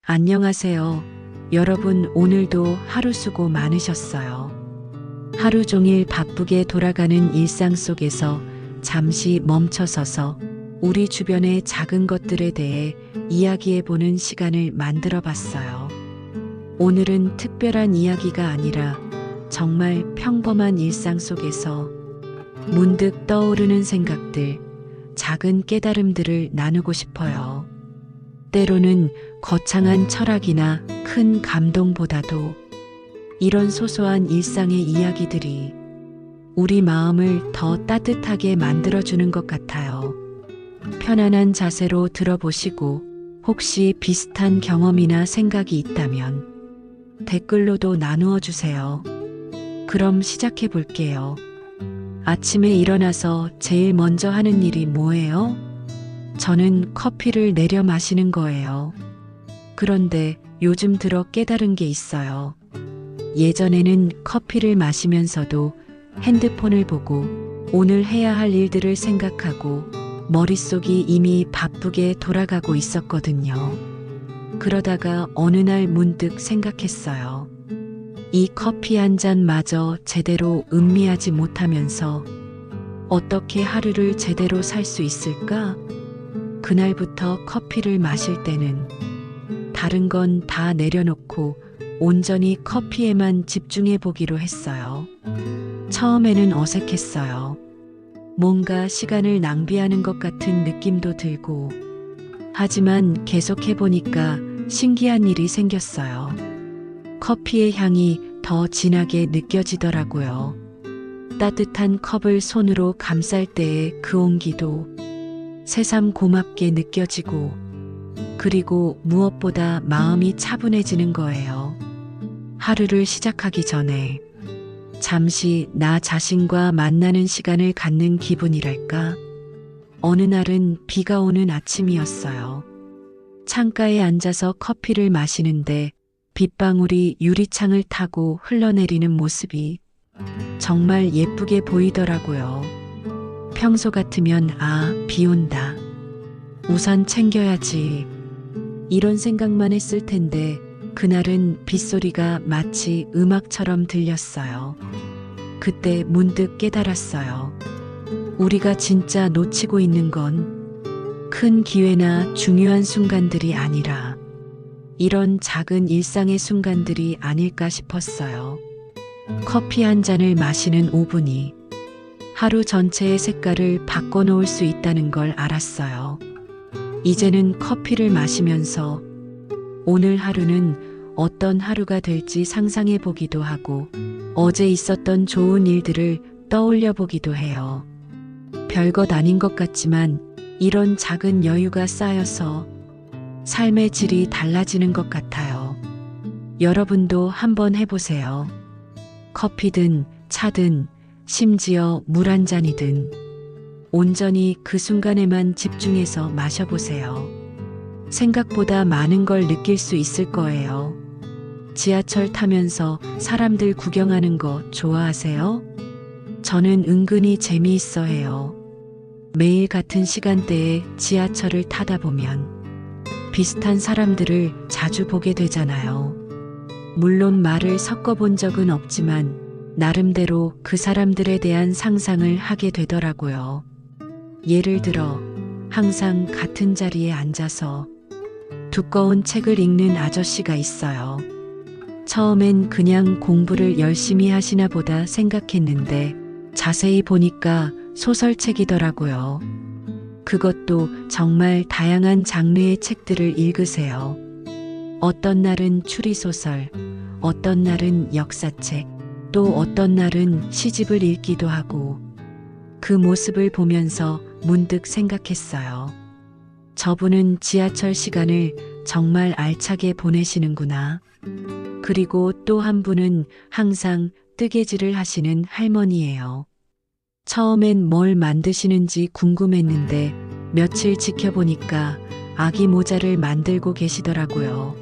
안녕하세요. 여러분, 오늘도 하루 수고 많으셨어요. 하루 종일 바쁘게 돌아가는 일상 속에서 잠시 멈춰서서 우리 주변의 작은 것들에 대해 이야기해 보는 시간을 만들어 봤어요. 오늘은 특별한 이야기가 아니라 정말 평범한 일상 속에서 문득 떠오르는 생각들, 작은 깨달음들을 나누고 싶어요. 때로는 거창한 철학이나 큰 감동보다도 이런 소소한 일상의 이야기들이 우리 마음을 더 따뜻하게 만들어주는 것 같아요. 편안한 자세로 들어보시고 혹시 비슷한 경험이나 생각이 있다면 댓글로도 나누어 주세요. 그럼 시작해 볼게요. 아침에 일어나서 제일 먼저 하는 일이 뭐예요? 저는 커피를 내려 마시는 거예요. 그런데 요즘 들어 깨달은 게 있어요. 예전에는 커피를 마시면서도 핸드폰을 보고 오늘 해야 할 일들을 생각하고 머릿속이 이미 바쁘게 돌아가고 있었거든요. 그러다가 어느 날 문득 생각했어요. 이 커피 한 잔마저 제대로 음미하지 못하면서 어떻게 하루를 제대로 살 수 있을까? 그날부터 커피를 마실 때는 다른 건 다 내려놓고 온전히 커피에만 집중해 보기로 했어요. 처음에는 어색했어요. 뭔가 시간을 낭비하는 것 같은 느낌도 들고, 하지만 계속해 보니까 신기한 일이 생겼어요. 커피의 향이 더 진하게 느껴지더라고요. 따뜻한 컵을 손으로 감쌀 때의 그 온기도 새삼 고맙게 느껴지고, 그리고 무엇보다 마음이 차분해지는 거예요. 하루를 시작하기 전에 잠시 나 자신과 만나는 시간을 갖는 기분이랄까? 어느 날은 비가 오는 아침이었어요. 창가에 앉아서 커피를 마시는데 빗방울이 유리창을 타고 흘러내리는 모습이 정말 예쁘게 보이더라고요. 평소 같으면 비 온다. 우산 챙겨야지. 이런 생각만 했을 텐데 그날은 빗소리가 마치 음악처럼 들렸어요. 그때 문득 깨달았어요. 우리가 진짜 놓치고 있는 건 큰 기회나 중요한 순간들이 아니라 이런 작은 일상의 순간들이 아닐까 싶었어요. 커피 한 잔을 마시는 5분이 하루 전체의 색깔을 바꿔놓을 수 있다는 걸 알았어요. 이제는 커피를 마시면서 오늘 하루는 어떤 하루가 될지 상상해 보기도 하고 어제 있었던 좋은 일들을 떠올려 보기도 해요. 별것 아닌 것 같지만 이런 작은 여유가 쌓여서 삶의 질이 달라지는 것 같아요. 여러분도 한번 해보세요. 커피든 차든 심지어 물 한 잔이든 온전히 그 순간에만 집중해서 마셔보세요. 생각보다 많은 걸 느낄 수 있을 거예요. 지하철 타면서 사람들 구경하는 거 좋아하세요? 저는 은근히 재미있어 해요. 매일 같은 시간대에 지하철을 타다 보면 비슷한 사람들을 자주 보게 되잖아요. 물론 말을 섞어본 적은 없지만 나름대로 그 사람들에 대한 상상을 하게 되더라고요. 예를 들어 항상 같은 자리에 앉아서 두꺼운 책을 읽는 아저씨가 있어요. 처음엔 그냥 공부를 열심히 하시나 보다 생각했는데 자세히 보니까 소설책이더라고요. 그것도 정말 다양한 장르의 책들을 읽으세요. 어떤 날은 추리소설, 어떤 날은 역사책, 또 어떤 날은 시집을 읽기도 하고 그 모습을 보면서 문득 생각했어요. 저분은 지하철 시간을 정말 알차게 보내시는구나. 그리고 또 한 분은 항상 뜨개질을 하시는 할머니예요. 처음엔 뭘 만드시는지 궁금했는데 며칠 지켜보니까 아기 모자를 만들고 계시더라고요.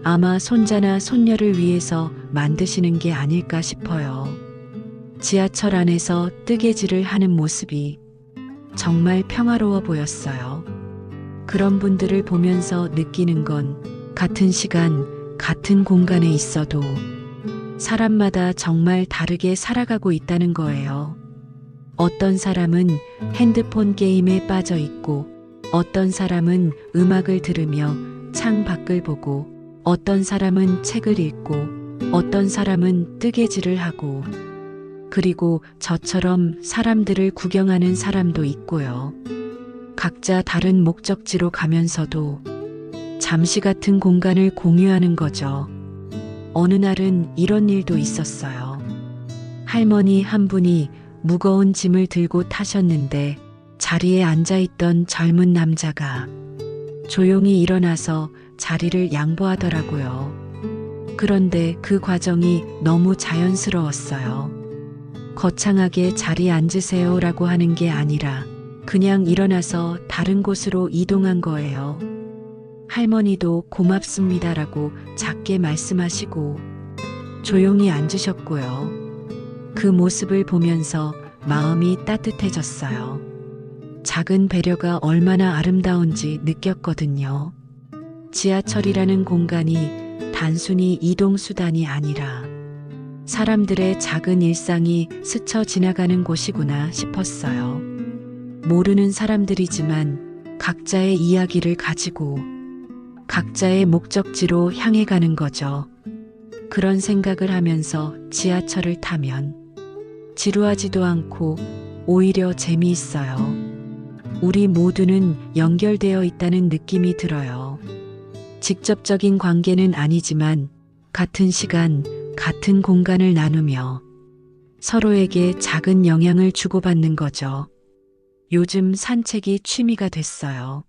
아마 손자나 손녀를 위해서 만드시는 게 아닐까 싶어요. 지하철 안에서 뜨개질을 하는 모습이 정말 평화로워 보였어요. 그런 분들을 보면서 느끼는 건 같은 시간, 같은 공간에 있어도 사람마다 정말 다르게 살아가고 있다는 거예요. 어떤 사람은 핸드폰 게임에 빠져 있고, 어떤 사람은 음악을 들으며 창 밖을 보고, 어떤 사람은 책을 읽고, 어떤 사람은 뜨개질을 하고, 그리고 저처럼 사람들을 구경하는 사람도 있고요. 각자 다른 목적지로 가면서도 잠시 같은 공간을 공유하는 거죠. 어느 날은 이런 일도 있었어요. 할머니 한 분이 무거운 짐을 들고 타셨는데 자리에 앉아있던 젊은 남자가 조용히 일어나서 자리를 양보하더라고요. 그런데 그 과정이 너무 자연스러웠어요. 거창하게 자리에 앉으세요라고 하는 게 아니라 그냥 일어나서 다른 곳으로 이동한 거예요. 할머니도 고맙습니다라고 작게 말씀하시고 조용히 앉으셨고요. 그 모습을 보면서 마음이 따뜻해졌어요. 작은 배려가 얼마나 아름다운지 느꼈거든요. 지하철이라는 공간이 단순히 이동수단이 아니라 사람들의 작은 일상이 스쳐 지나가는 곳이구나 싶었어요. 모르는 사람들이지만 각자의 이야기를 가지고 각자의 목적지로 향해 가는 거죠. 그런 생각을 하면서 지하철을 타면 지루하지도 않고 오히려 재미있어요. 우리 모두는 연결되어 있다는 느낌이 들어요. 직접적인 관계는 아니지만 같은 시간, 같은 공간을 나누며 서로에게 작은 영향을 주고받는 거죠. 요즘 산책이 취미가 됐어요.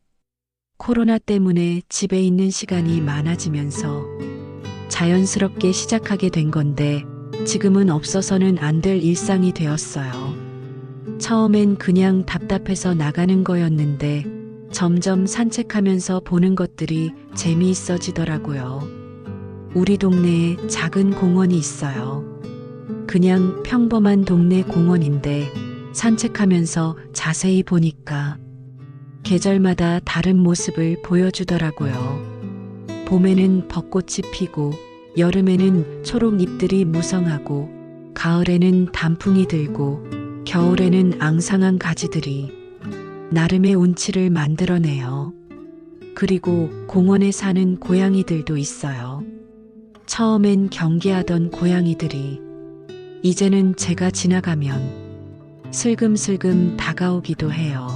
코로나 때문에 집에 있는 시간이 많아지면서 자연스럽게 시작하게 된 건데 지금은 없어서는 안 될 일상이 되었어요. 처음엔 그냥 답답해서 나가는 거였는데 점점 산책하면서 보는 것들이 재미있어지더라고요. 우리 동네에 작은 공원이 있어요. 그냥 평범한 동네 공원인데 산책하면서 자세히 보니까 계절마다 다른 모습을 보여주더라고요. 봄에는 벚꽃이 피고 여름에는 초록잎들이 무성하고 가을에는 단풍이 들고 겨울에는 앙상한 가지들이 나름의 운치를 만들어내요. 그리고 공원에 사는 고양이들도 있어요. 처음엔 경계하던 고양이들이 이제는 제가 지나가면 슬금슬금 다가오기도 해요.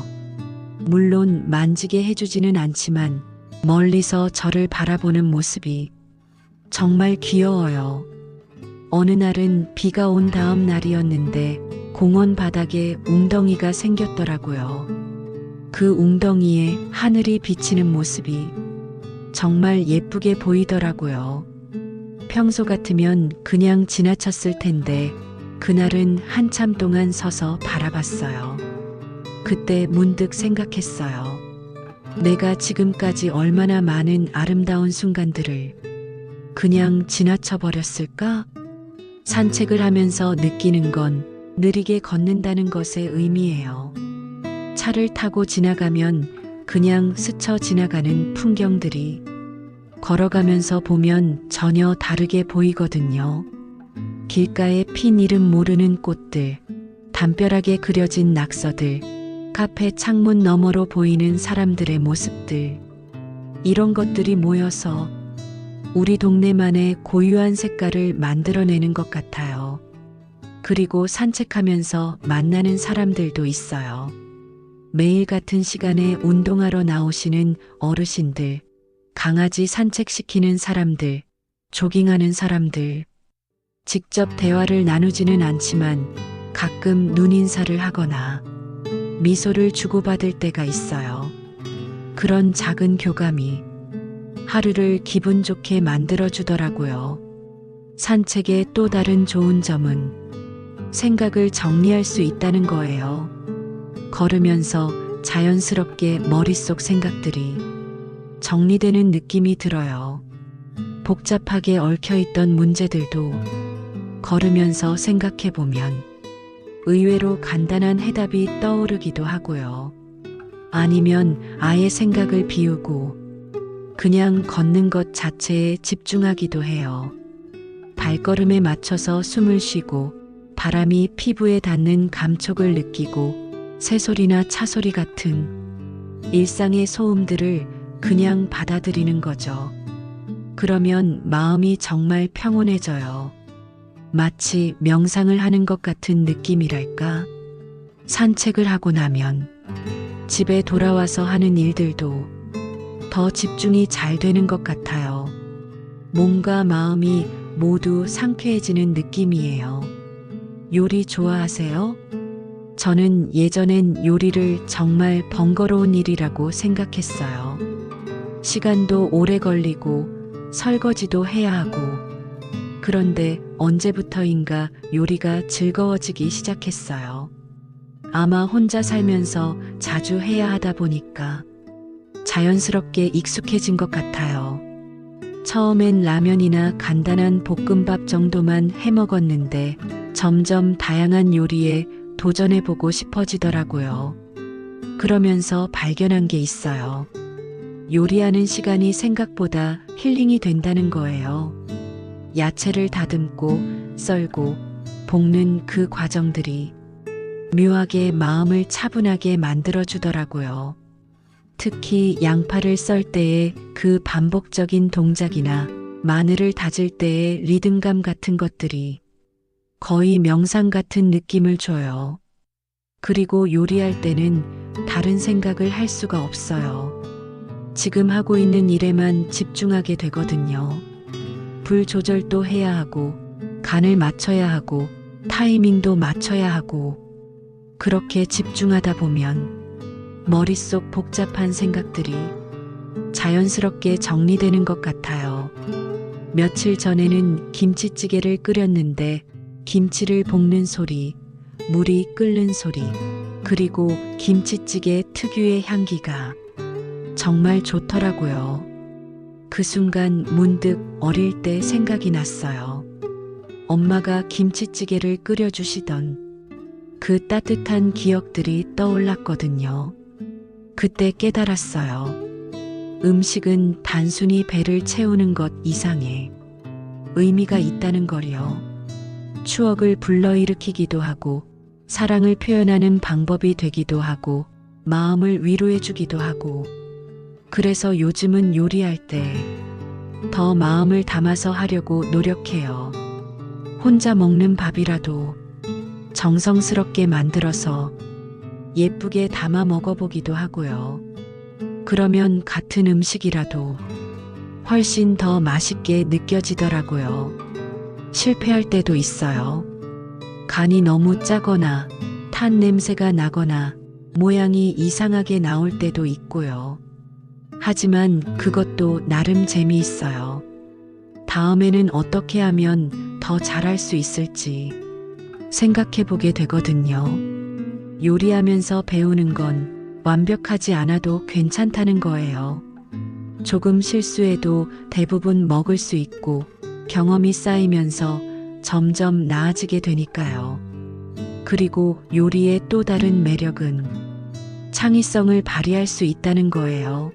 물론 만지게 해주지는 않지만 멀리서 저를 바라보는 모습이 정말 귀여워요. 어느 날은 비가 온 다음 날이었는데 공원 바닥에 웅덩이가 생겼더라고요. 그 웅덩이에 하늘이 비치는 모습이 정말 예쁘게 보이더라고요. 평소 같으면 그냥 지나쳤을 텐데 그날은 한참 동안 서서 바라봤어요. 그때 문득 생각했어요. 내가 지금까지 얼마나 많은 아름다운 순간들을 그냥 지나쳐 버렸을까? 산책을 하면서 느끼는 건 느리게 걷는다는 것의 의미예요. 차를 타고 지나가면 그냥 스쳐 지나가는 풍경들이 걸어가면서 보면 전혀 다르게 보이거든요. 길가에 핀 이름 모르는 꽃들, 담벼락에 그려진 낙서들, 카페 창문 너머로 보이는 사람들의 모습들, 이런 것들이 모여서 우리 동네만의 고유한 색깔을 만들어내는 것 같아요. 그리고 산책하면서 만나는 사람들도 있어요. 매일 같은 시간에 운동하러 나오시는 어르신들, 강아지 산책시키는 사람들, 조깅하는 사람들. 직접 대화를 나누지는 않지만 가끔 눈인사를 하거나 미소를 주고받을 때가 있어요. 그런 작은 교감이 하루를 기분 좋게 만들어주더라고요. 산책의 또 다른 좋은 점은 생각을 정리할 수 있다는 거예요. 걸으면서 자연스럽게 머릿속 생각들이 정리되는 느낌이 들어요. 복잡하게 얽혀있던 문제들도 걸으면서 생각해보면 의외로 간단한 해답이 떠오르기도 하고요. 아니면 아예 생각을 비우고 그냥 걷는 것 자체에 집중하기도 해요. 발걸음에 맞춰서 숨을 쉬고 바람이 피부에 닿는 감촉을 느끼고 새소리나 차소리 같은 일상의 소음들을 그냥 받아들이는 거죠. 그러면 마음이 정말 평온해져요. 마치 명상을 하는 것 같은 느낌이랄까. 산책을 하고 나면 집에 돌아와서 하는 일들도 더 집중이 잘 되는 것 같아요. 몸과 마음이 모두 상쾌해지는 느낌이에요. 요리 좋아하세요? 저는 예전엔 요리를 정말 번거로운 일이라고 생각했어요. 시간도 오래 걸리고 설거지도 해야 하고. 그런데 언제부터인가 요리가 즐거워지기 시작했어요. 아마 혼자 살면서 자주 해야 하다 보니까 자연스럽게 익숙해진 것 같아요. 처음엔 라면이나 간단한 볶음밥 정도만 해 먹었는데 점점 다양한 요리에 도전해보고 싶어지더라고요. 그러면서 발견한 게 있어요. 요리하는 시간이 생각보다 힐링이 된다는 거예요. 야채를 다듬고 썰고 볶는 그 과정들이 묘하게 마음을 차분하게 만들어주더라고요. 특히 양파를 썰 때의 그 반복적인 동작이나 마늘을 다질 때의 리듬감 같은 것들이 거의 명상 같은 느낌을 줘요. 그리고 요리할 때는 다른 생각을 할 수가 없어요. 지금 하고 있는 일에만 집중하게 되거든요. 불 조절도 해야 하고, 간을 맞춰야 하고, 타이밍도 맞춰야 하고, 그렇게 집중하다 보면 머릿속 복잡한 생각들이 자연스럽게 정리되는 것 같아요. 며칠 전에는 김치찌개를 끓였는데 김치를 볶는 소리, 물이 끓는 소리, 그리고 김치찌개 특유의 향기가 정말 좋더라고요. 그 순간 문득 어릴 때 생각이 났어요. 엄마가 김치찌개를 끓여주시던 그 따뜻한 기억들이 떠올랐거든요. 그때 깨달았어요. 음식은 단순히 배를 채우는 것 이상의 의미가 있다는 걸요. 추억을 불러일으키기도 하고, 사랑을 표현하는 방법이 되기도 하고, 마음을 위로해주기도 하고. 그래서 요즘은 요리할 때 더 마음을 담아서 하려고 노력해요. 혼자 먹는 밥이라도 정성스럽게 만들어서 예쁘게 담아 먹어보기도 하고요. 그러면 같은 음식이라도 훨씬 더 맛있게 느껴지더라고요. 실패할 때도 있어요. 간이 너무 짜거나 탄 냄새가 나거나 모양이 이상하게 나올 때도 있고요. 하지만 그것도 나름 재미있어요. 다음에는 어떻게 하면 더 잘할 수 있을지 생각해 보게 되거든요. 요리하면서 배우는 건 완벽하지 않아도 괜찮다는 거예요. 조금 실수해도 대부분 먹을 수 있고 경험이 쌓이면서 점점 나아지게 되니까요. 그리고 요리의 또 다른 매력은 창의성을 발휘할 수 있다는 거예요.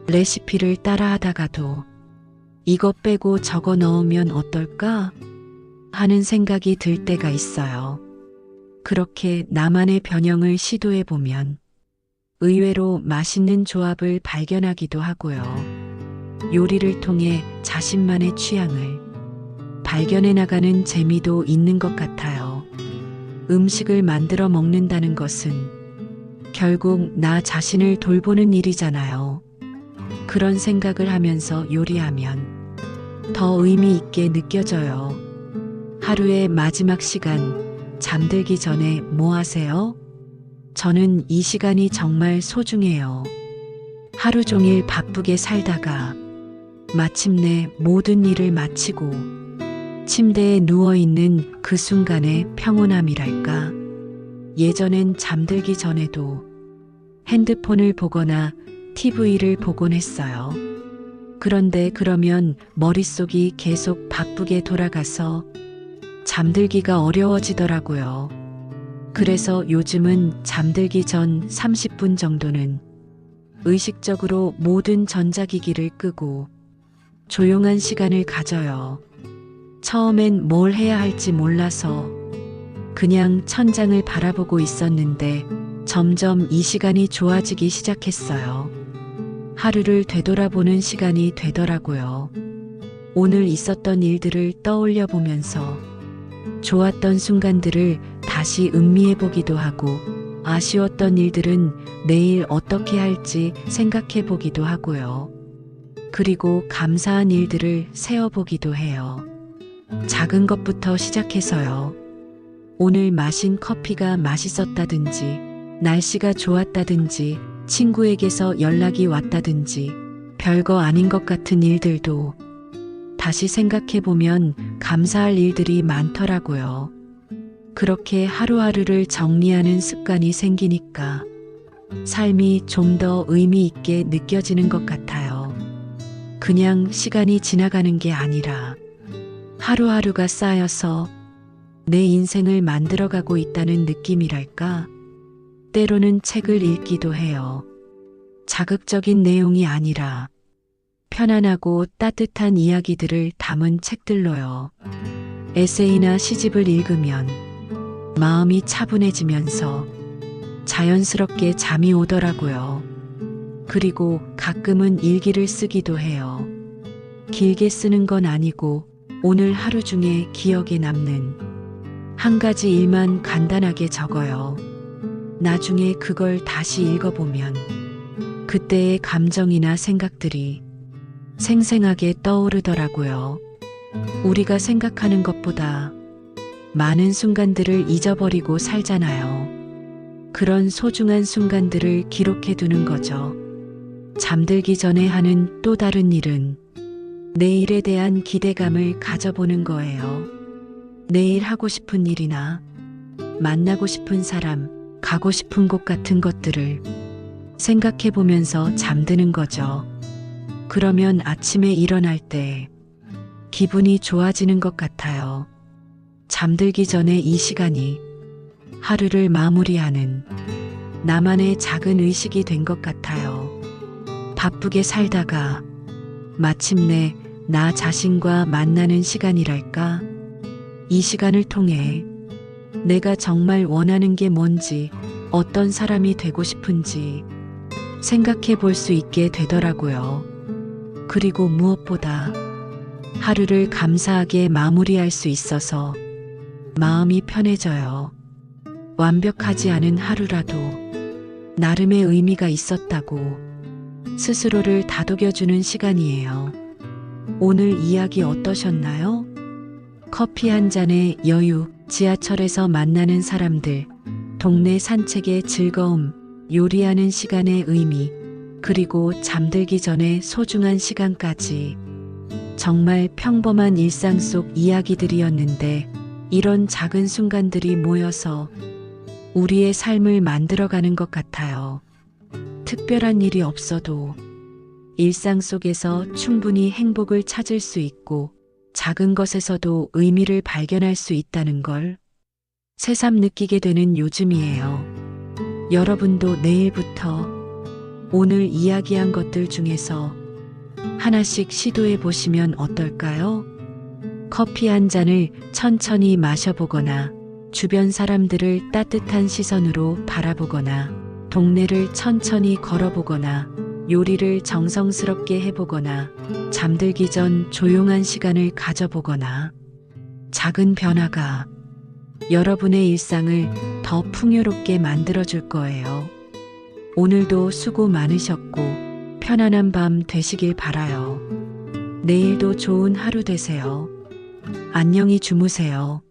레시피를 따라하다가도 이것 빼고 저거 넣으면 어떨까 하는 생각이 들 때가 있어요. 그렇게 나만의 변형을 시도해 보면 의외로 맛있는 조합을 발견하기도 하고요. 요리를 통해 자신만의 취향을 발견해 나가는 재미도 있는 것 같아요. 음식을 만들어 먹는다는 것은 결국 나 자신을 돌보는 일이잖아요. 그런 생각을 하면서 요리하면 더 의미 있게 느껴져요. 하루의 마지막 시간, 잠들기 전에 뭐 하세요? 저는 이 시간이 정말 소중해요. 하루 종일 바쁘게 살다가 마침내 모든 일을 마치고 침대에 누워있는 그 순간의 평온함이랄까. 예전엔 잠들기 전에도 핸드폰을 보거나 TV를 보곤 했어요. 그런데 그러면 머릿속이 계속 바쁘게 돌아가서 잠들기가 어려워지더라고요. 그래서 요즘은 잠들기 전 30분 정도는 의식적으로 모든 전자기기를 끄고 조용한 시간을 가져요. 처음엔 뭘 해야 할지 몰라서 그냥 천장을 바라보고 있었는데 점점 이 시간이 좋아지기 시작했어요. 하루를 되돌아보는 시간이 되더라고요. 오늘 있었던 일들을 떠올려 보면서 좋았던 순간들을 다시 음미해 보기도 하고 아쉬웠던 일들은 내일 어떻게 할지 생각해 보기도 하고요. 그리고 감사한 일들을 세어 보기도 해요. 작은 것부터 시작해서요. 오늘 마신 커피가 맛있었다든지, 날씨가 좋았다든지, 친구에게서 연락이 왔다든지, 별거 아닌 것 같은 일들도 다시 생각해 보면 감사할 일들이 많더라고요. 그렇게 하루하루를 정리하는 습관이 생기니까 삶이 좀 더 의미 있게 느껴지는 것 같아요. 그냥 시간이 지나가는 게 아니라 하루하루가 쌓여서 내 인생을 만들어가고 있다는 느낌이랄까? 때로는 책을 읽기도 해요. 자극적인 내용이 아니라 편안하고 따뜻한 이야기들을 담은 책들로요. 에세이나 시집을 읽으면 마음이 차분해지면서 자연스럽게 잠이 오더라고요. 그리고 가끔은 일기를 쓰기도 해요. 길게 쓰는 건 아니고 오늘 하루 중에 기억에 남는 한 가지 일만 간단하게 적어요. 나중에 그걸 다시 읽어보면 그때의 감정이나 생각들이 생생하게 떠오르더라고요. 우리가 생각하는 것보다 많은 순간들을 잊어버리고 살잖아요. 그런 소중한 순간들을 기록해 두는 거죠. 잠들기 전에 하는 또 다른 일은 내일에 대한 기대감을 가져보는 거예요. 내일 하고 싶은 일이나 만나고 싶은 사람, 가고 싶은 곳 같은 것들을 생각해 보면서 잠드는 거죠. 그러면 아침에 일어날 때 기분이 좋아지는 것 같아요. 잠들기 전에 이 시간이 하루를 마무리하는 나만의 작은 의식이 된 것 같아요. 바쁘게 살다가 마침내 나 자신과 만나는 시간이랄까? 이 시간을 통해 내가 정말 원하는 게 뭔지, 어떤 사람이 되고 싶은지 생각해 볼 수 있게 되더라고요. 그리고 무엇보다 하루를 감사하게 마무리할 수 있어서 마음이 편해져요. 완벽하지 않은 하루라도 나름의 의미가 있었다고 스스로를 다독여주는 시간이에요. 오늘 이야기 어떠셨나요? 커피 한 잔의 여유, 지하철에서 만나는 사람들, 동네 산책의 즐거움, 요리하는 시간의 의미, 그리고 잠들기 전에 소중한 시간까지 정말 평범한 일상 속 이야기들이었는데 이런 작은 순간들이 모여서 우리의 삶을 만들어가는 것 같아요. 특별한 일이 없어도 일상 속에서 충분히 행복을 찾을 수 있고 작은 것에서도 의미를 발견할 수 있다는 걸 새삼 느끼게 되는 요즘이에요. 여러분도 내일부터 오늘 이야기한 것들 중에서 하나씩 시도해 보시면 어떨까요? 커피 한 잔을 천천히 마셔보거나 주변 사람들을 따뜻한 시선으로 바라보거나 동네를 천천히 걸어보거나 요리를 정성스럽게 해보거나 잠들기 전 조용한 시간을 가져보거나 작은 변화가 여러분의 일상을 더 풍요롭게 만들어줄 거예요. 오늘도 수고 많으셨고 편안한 밤 되시길 바라요. 내일도 좋은 하루 되세요. 안녕히 주무세요.